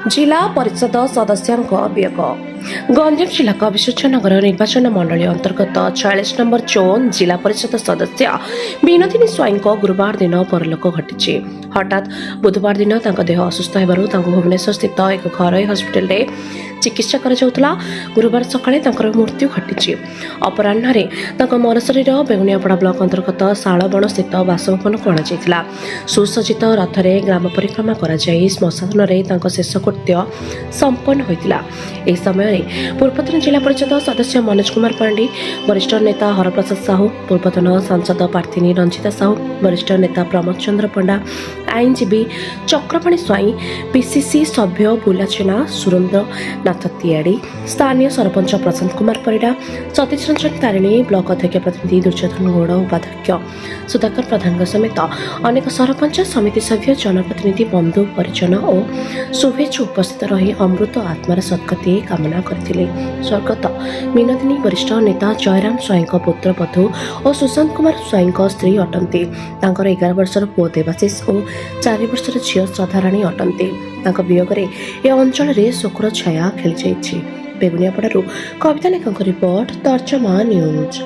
जिला परिषद सदस्य वियोग गंजाम जिला विश्वनगर निर्वाचन मंडली अंतर्गत 46 नंबर चौन जिला परिषद सदस्य विनोदिनी स्वाई गुरुवार दिन परलोक घटी। हठात बुधवार दिन देह असुस्थ होबारु भुवनेश्वर स्थित एक घरोई हस्पिटाल रे चिकित्सा कराଯାଉଥିଲା। गुरुवार सकाळे मृत्यु घटी। अपराह्न मर शरीर बेगुनियापड़ा ब्लॉक अंतर्गत शालबण स्थित बासभवन को अणाଯାଇଥିଲା। सुसज्जित रथरे ग्राम परिक्रमा कराଯାई श्मशान में शेषकृत्य संपन्न होता। यह समय पूर्वतन जिला परिषद सदस्य मनोज कुमार पांडे, वरिष्ठ नेता हरप्रसाद साहू, पूर्वतन सांसद प्रार्थिनी रंजिता साहू, वरिष्ठ नेता प्रमोद चंद्र पंडा, आईनजीवी चक्रपाणी स्वाई, पीसीसी सभ्य बुलाचेना सुरेंद्र नाथ तियाड़ी, स्थानीय सरपंच प्रशांत कुमार परिडा, सतीश रंजन तारिणी, ब्लॉक अध्यक्ष प्रतिनिधि दुर्योधन गौड़, उपाध्यक्ष सुधाकर प्रधान समेत अनेक सरपंच समिति सभ्य, जनप्रतिनिधि, बंधु परिजन और शुभेच्छु उपस्थित रही अमृत आत्मार सद्गति कामना करथिले। स्वर्गत विनोदिनी वरिष्ठ नेता जयराम स्वाई पुत्र बधू और सुशांत कुमार स्वाई स्त्री अटंती। 11 वर्षर पुओ देवाशीष और 4 वर्षर झील श्रद्धाराणी अटंती। वियोग ए अंचल शोकर छाया खेली जाइछि। बेगुनियापड़ारू कविता लेखक रिपोर्ट तर्जमा न्यूज।